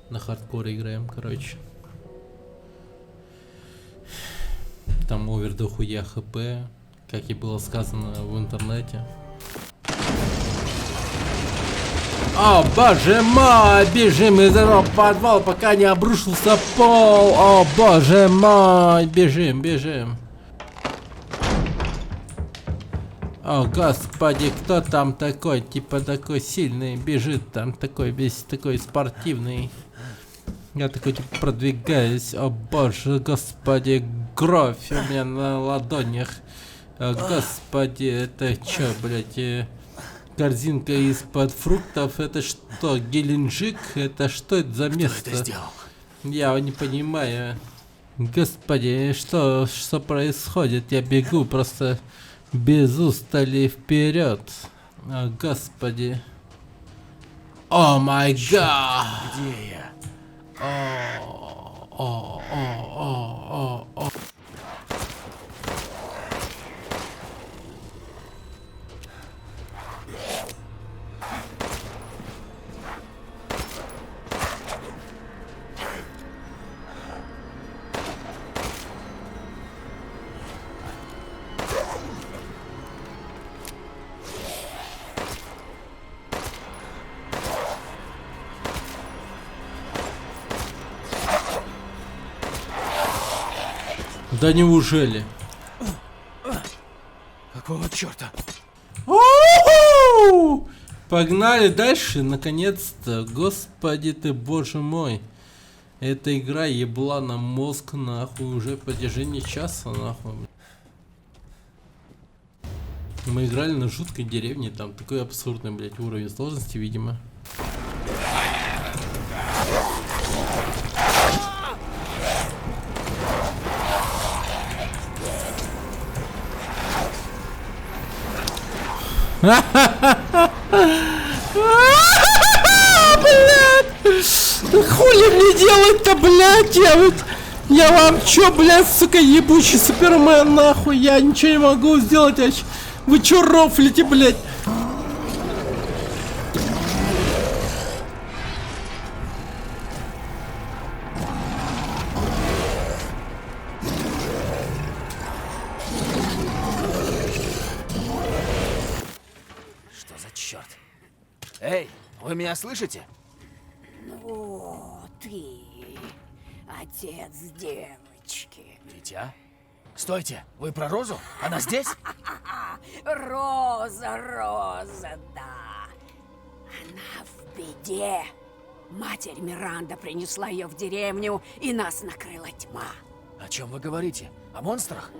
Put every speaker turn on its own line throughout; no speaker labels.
На хардкоре играем, короче. Там овер до хуя хп, как и было сказано в интернете. О, боже мой, бежим из этого подвала, пока не обрушился пол. О, боже мой, бежим, бежим. О, господи, кто там такой, типа такой сильный, бежит там такой, весь такой спортивный. Я такой типа продвигаюсь. О боже, господи, кровь у меня на ладонях. О, господи, это чё, блядь, корзинка из-под фруктов? Это что, Геленджик? Это что это за место?
Кто это сделал?
Я не понимаю. Господи, что происходит? Я бегу просто без устали вперед. О, господи. О май гад!
Где я?
О. Да неужели?
Какого черта?
Погнали дальше, наконец-то. Господи ты, боже мой. Эта игра ебла на мозг, нахуй, уже в протяжении часа, нахуй. Мы играли на жуткой деревне, там такой абсурдный, блядь, уровень сложности, видимо. Блядь! Хули мне делать-то, блядь, я вам чё, блядь, сука, ебучий супермен, нахуй, я ничего не могу сделать, вы чё рофлите, блядь?
Что за черт? Эй, вы меня слышите?
Ну, ты отец девочки.
Дитя? Стойте, вы про Розу? Она здесь?
Роза, да. Она в беде. Матерь Миранда принесла ее в деревню, и нас накрыла тьма.
О чем вы говорите? О монстрах?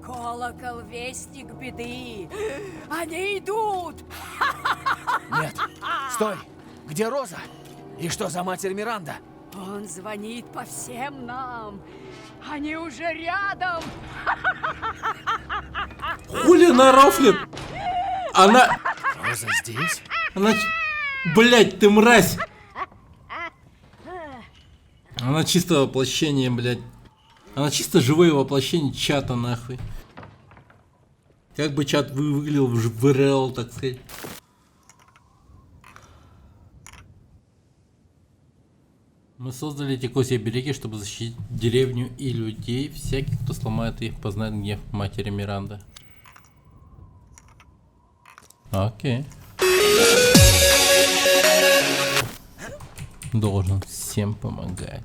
Колокол, вестник беды. Они идут.
Нет. Стой! Где Роза? И что за матерь Миранда?
Он звонит по всем нам. Они уже рядом.
Хули она рофлит? Она...
Роза здесь?
Она... Блядь, ты мразь! Она чисто воплощение, блядь. Она чисто живое воплощение чата, нахуй. Как бы чат выглядел в РЛ, так сказать. Мы создали эти козьи-береги, чтобы защитить деревню и людей. Всякий, кто сломает их, познает гнев матери Миранды. Окей. Должен всем помогать.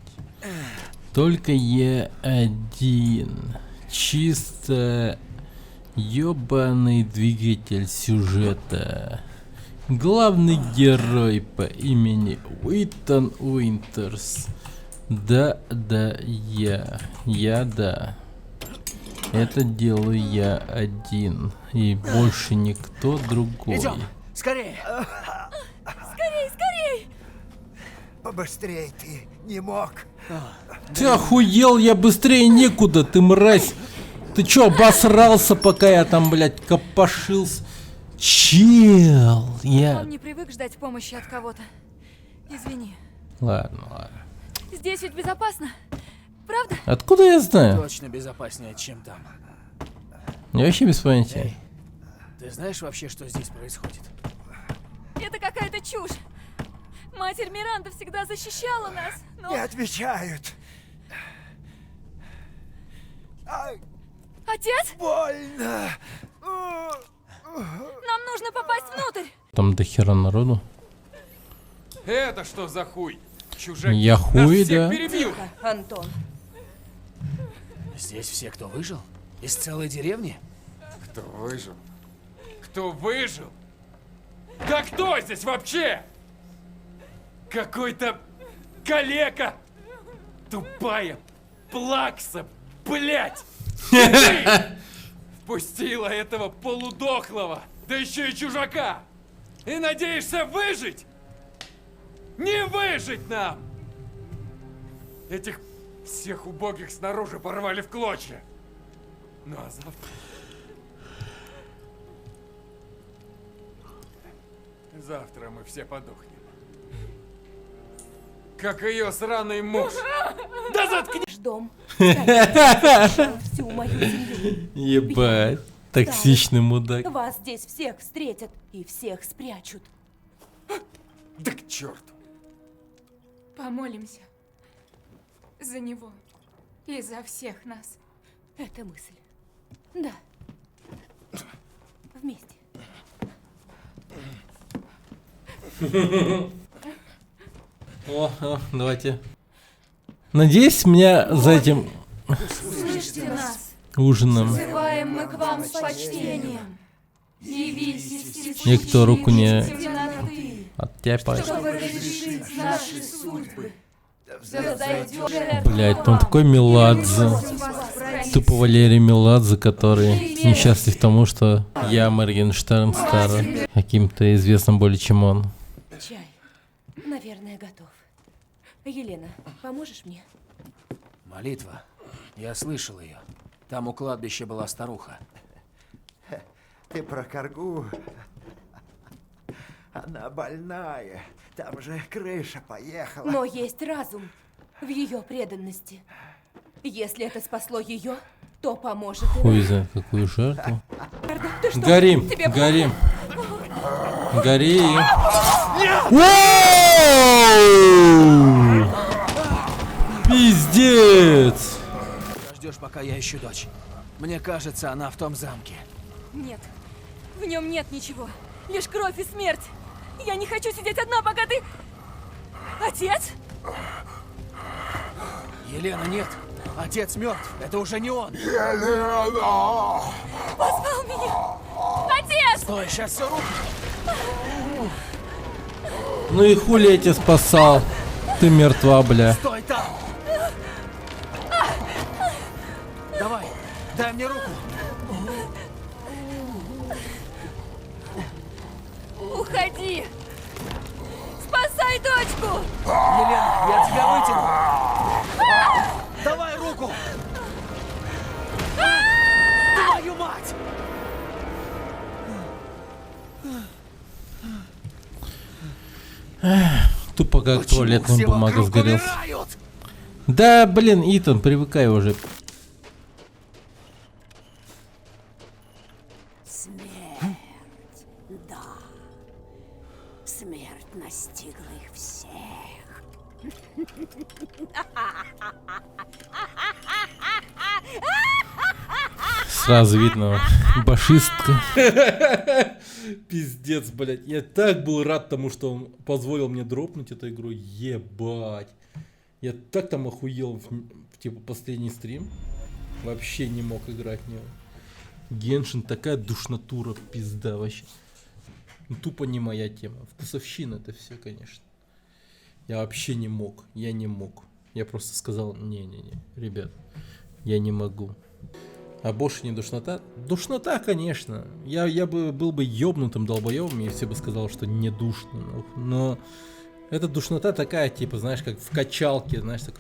Только я один. Чисто ёбаный двигатель сюжета. Главный герой по имени Уитон Уинтерс. Да, я. Это делаю я один. И больше никто другой.
Идем! Скорее!
Скорей!
Побыстрей ты не мог.
Ты охуел, я быстрее некуда, ты мразь. Ты чё, обосрался, пока я там, блядь, копошился? Чел, я...
Он не привык ждать помощи от кого-то. Извини.
Ладно.
Здесь ведь безопасно, правда?
Откуда я знаю?
Точно безопаснее, чем там.
Я вообще без понятия.
Ты знаешь вообще, что здесь происходит?
Это какая-то чушь. Матерь Миранда всегда защищала нас, но...
Не отвечают. Ай,
Отец,
больно.
нам нужно попасть внутрь.
Там до хера народу.
Это что за хуй? Чужаки
Я
нас
хуй,
всех
да.
перебил.
Антон.
Здесь все, кто выжил? Из целой деревни?
Кто выжил? Кто выжил? Да кто здесь вообще? Какой-то калека! Тупая плакса, блять! Впустила этого полудохлого, да еще и чужака! И надеешься выжить? Не выжить нам! Этих всех убогих снаружи порвали в клочья. Ну а завтра... Завтра мы все подохнем. Как ее сраный муж. Да заткнись!
Дом. Всю мою семью.
Ебать. Токсичный мудак.
Вас здесь всех встретят и всех спрячут.
Да к черту!
Помолимся. За него. И за всех нас.
Это мысль. Да. Вместе.
О, давайте. Надеюсь, меня за этим
Слышите нас.
ужином
Взываем мы к вам с почтением. Явитесь
никто руку не
темноты,
оттяпает.
чтобы разрешить наши судьбы. Да зайдет
Блять, он такой Меладзе. Тупо Валерий Меладзе, который несчастлив тому, что я, Моргенштерн, стар каким-то известным более, чем он.
Чай. Наверное, готов. Елена, поможешь мне?
Молитва. Я слышал ее. Там у кладбища была старуха.
Ты про коргу? Она больная. Там же крыша поехала.
Но есть разум в ее преданности. Если это спасло ее, то поможет и
Хуй
нам.
знает, какую жертву.
Ты что?
Горим,
Тебе
горим. Горим. Воу! Пиздец!
Ждешь, пока я ищу дочь. Мне кажется, она в том замке.
Нет, в нем нет ничего. Лишь кровь и смерть. Я не хочу сидеть одна, пока ты... Отец?
Елена, нет. Отец мертв. Это уже не он.
Позвал меня! Отец!
Стой, сейчас все рухнет.
Ну и хули я тебя спасал? Ты мертва, бля.
Стой там. Давай, дай мне руку.
Уходи! Спасай дочку!
Елена, я тебя вытяну. Давай руку. Твою мать!
Тупо как
Почему
туалетная
все
бумага
вокруг
сгорел.
умирают?
Да, блин, Итан, привыкай уже.
Смерть. Да. Смерть настигла их всех.
Сразу видно, башистка. Пиздец, блядь. Я так был рад тому, что он позволил мне дропнуть эту игру. Ебать. Я так там охуел в типа последний стрим. Вообще не мог играть в него. Геншин такая душнатура, пизда вообще. Ну, тупо не моя тема. Вкусовщина это все, конечно. Я вообще не мог. Я не мог. Я просто сказал, не-не-не, ребят, я не могу. А больше не душнота? Душнота, конечно. Я бы был бы ёбнутым долбоёбом, и все бы сказал, что не душно. Но эта душнота такая, типа, знаешь, как в качалке, знаешь, так.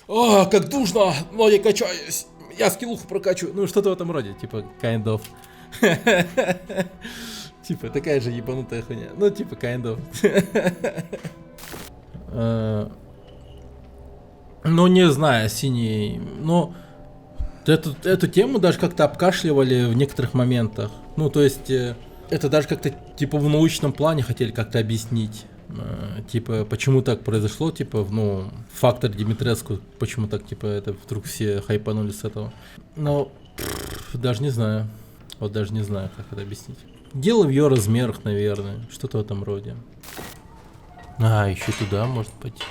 А, как душно, но я качаюсь. Я скиллуху прокачиваю. Ну, что-то в этом роде, типа, kind of. Типа, такая же ебанутая хуйня. Ну, типа, kind of. Ну, не знаю, синий. Но эту тему даже как-то обкашливали в некоторых моментах. Ну, то есть, это даже как-то типа в научном плане хотели как-то объяснить. Типа, почему так произошло, типа, ну, фактор Димитреску, почему так, типа, это вдруг все хайпанули с этого. Но, даже не знаю. Вот даже не знаю, как это объяснить. Дело в ее размерах, наверное. Что-то в этом роде. А, еще туда может быть.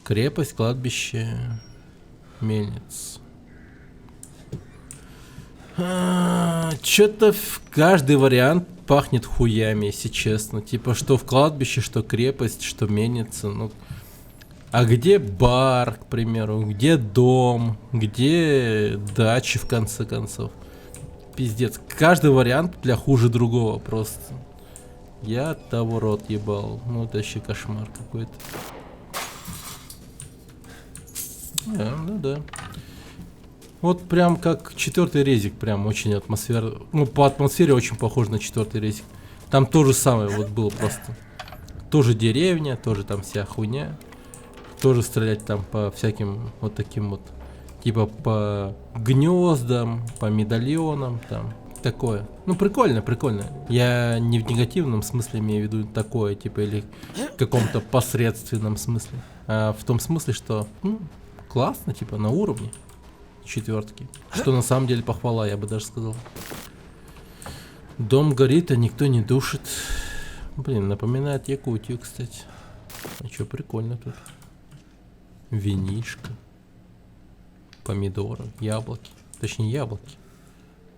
Крепость, кладбище, мельниц. Что-то каждый вариант пахнет хуями, если честно. Типа, что в кладбище, что крепость, что мельница. Ну, а где бар, к примеру? Где дом? Где дача, в конце концов? Пиздец. Каждый вариант, бля, хуже другого просто. Я того рот ебал. Ну, это вообще кошмар какой-то. Ну да. Вот прям как 4-й резик, прям очень атмосфера. Ну, по атмосфере очень похож на 4-й резик. Там то же самое вот было просто. Тоже деревня, тоже там вся хуйня. Тоже стрелять там по всяким вот таким вот. Типа по гнездам, по медальонам, там. Такое. Ну, прикольно, прикольно. Я не в негативном смысле имею в виду такое, типа, или в каком-то посредственном смысле. А в том смысле, что, ну, классно, типа, на уровне 4-ки. Что на самом деле похвала, я бы даже сказал. Дом горит, а никто не душит. Блин, напоминает Якутию, кстати. А чё, прикольно тут. Винишко. Помидоры, яблоки. Точнее, яблоки.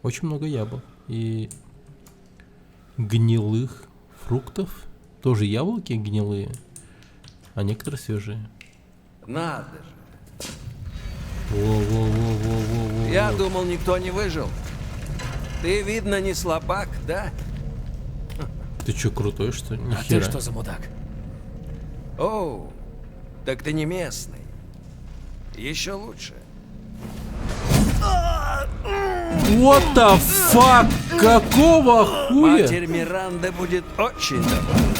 Очень много яблок. И гнилых фруктов. Тоже яблоки гнилые, а некоторые свежие.
Надо же.
Во-во-во-во-во-во.
Я думал, никто не выжил. Ты, видно, не слабак, да?
Ты чё, крутой, что ли?
А
Нихера.
ты что за мудак? Оу, так ты не местный. Еще лучше.
What the fuck? Какого хуя?
Матерь Миранда будет очень довольна.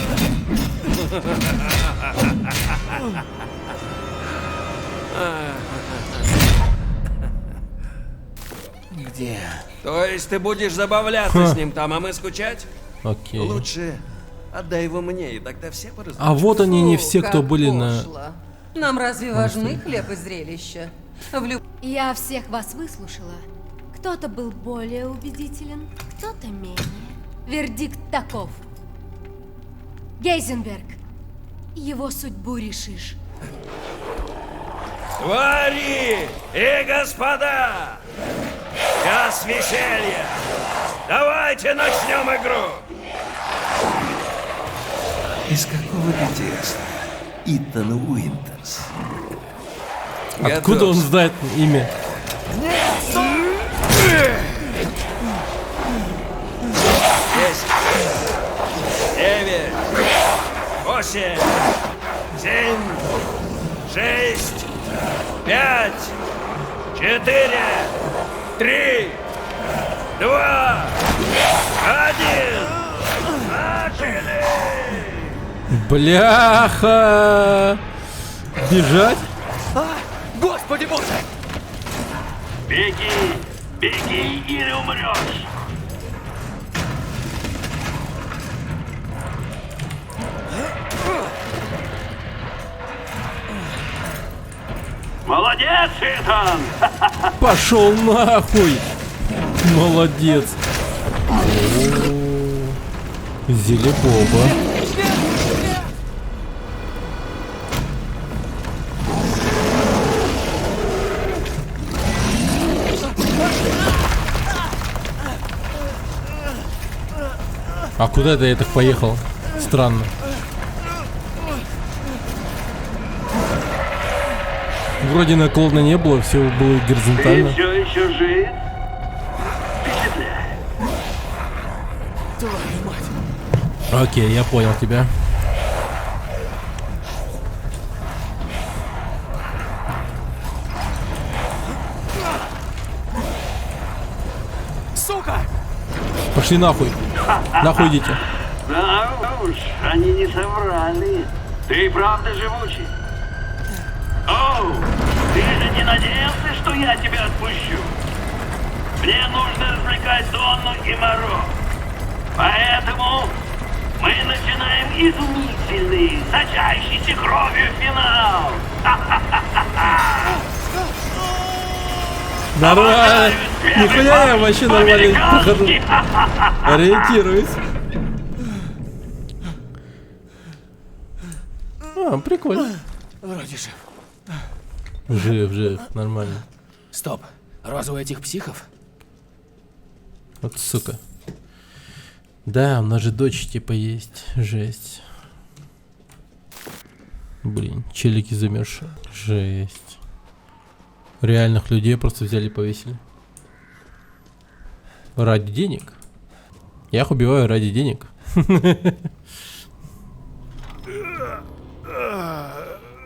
Где?
То есть ты будешь забавляться с ним там, а мы скучать?
Окей.
Лучше отдай его мне, и тогда все поразумеются.
А вот они не все,
Фу,
кто
как
были на...
пошло. Нам разве важны хлеб и зрелище?
Я всех вас выслушала. Кто-то был более убедителен, кто-то менее. Вердикт таков. Гейзенберг, его судьбу решишь.
Твари и господа! Час веселья! Давайте начнем игру!
Из какого детства? Итан Уинтерс.
Откуда он знает имя?
9, 8, 7, 6, 5, 4, 3, 2, 1. Начали!
Бляха! Бежать?
Господи боже!
Беги! Беги или умрешь! Молодец, Итан!
Пошел нахуй! Молодец! Зелебоба. А куда это я так поехал? Странно. Вроде наклона не было, все было
Ты
горизонтально.
все еще жив? Впечатляет.
Окей, я понял тебя.
Сука!
Пошли нахуй. Нахуй идите.
Да уж, они не соврали. Ты правда живучий? Оу, ты же не надеялся, что я тебя отпущу? Мне нужно развлекать Донну и Моро. Поэтому мы начинаем изумительный, сочащийся кровью финал.
Нормально. Нихуя я вообще нормально прохожу. Ориентируюсь. А, прикольно.
Вроде жив.
Жив, нормально.
Стоп. Разве у этих психов?
Вот сука. Да, у нас же дочь типа есть. Жесть. Блин, челики замерзшие. Жесть. Реальных людей просто взяли и повесили. Ради денег. Я их убиваю ради денег.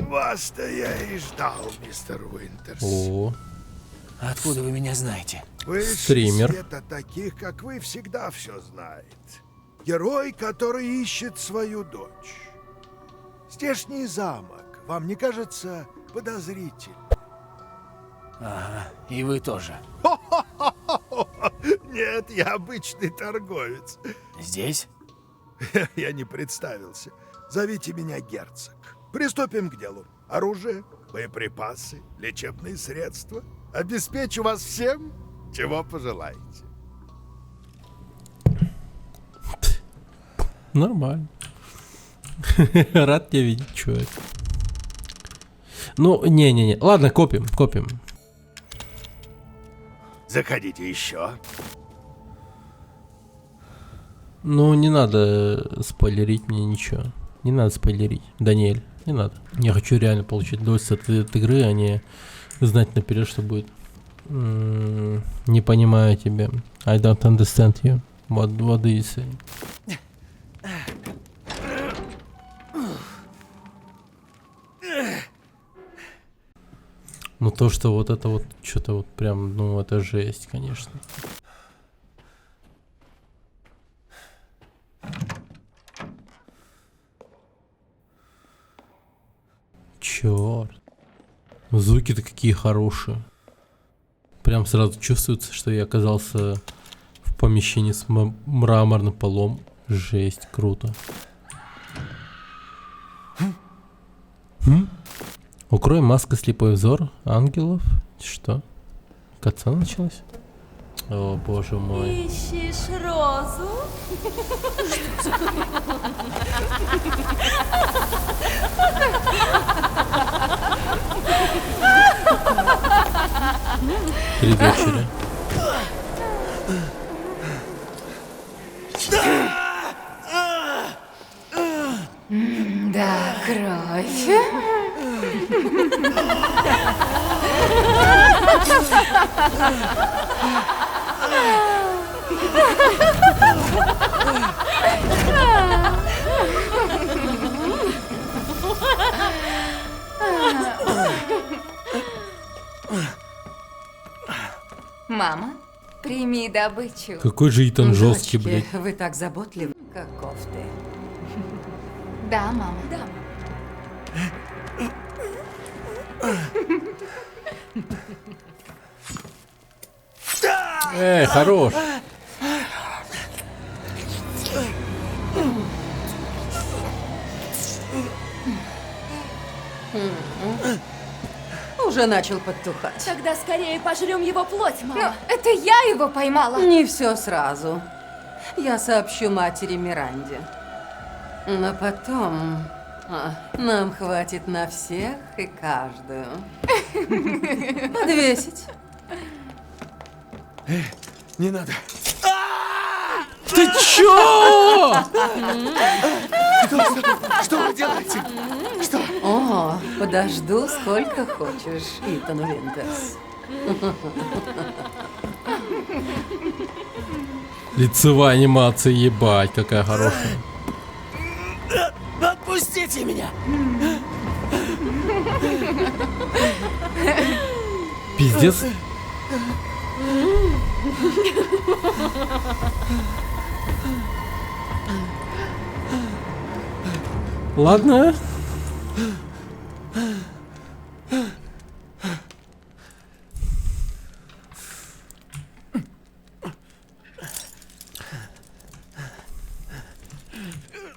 Вас-то я и ждал, мистер Уинтерс.
О,
Откуда вы меня знаете?
Высший
стример.
света таких, как вы, всегда все знает. Герой, который ищет свою дочь. Здешний замок, вам не кажется подозрительным?
Ага, и вы тоже.
Нет, я обычный торговец.
Здесь?
Я не представился. Зовите меня герцог. Приступим к делу. Оружие, боеприпасы, лечебные средства. Обеспечу вас всем, чего пожелаете.
Нормально. Рад тебя видеть, чувак. Ну, не-не-не. Ладно, копим.
Заходите еще.
Ну, не надо спойлерить мне ничего. Не надо спойлерить. Даниэль, не надо. Я хочу реально получить удовольствие от игры, а не знать наперед, что будет. Не понимаю тебя. I don't understand you. What do you say? Ну то, что вот это вот что-то вот прям, ну это жесть, конечно. Черт. Звуки-то какие хорошие. Прям сразу чувствуется, что я оказался в помещении с мраморным полом. Жесть, круто. Укрой маска слепой взор ангелов. Что? Катца началась? О, боже мой.
Ищешь розу?
Три дочери.
Да, кровь.
Мама, прими добычу.
Какой же Итан жесткий,
Дочки,
блядь.
вы так заботливы. Каков ты?
Да, мама.
Да.
Хорош.
Уже начал подтухать.
Тогда скорее пожрем его плоть, мама.
Но это я его поймала.
Не все сразу. Я сообщу матери Миранде. Но потом нам хватит на всех и каждую. Подвесить.
Не надо.
Ты чё?
Что вы делаете? Что?
О, подожду сколько хочешь, Итан Винтерс.
Лицевая анимация, ебать, какая хорошая.
Отпустите меня!
Пиздец. Ладно.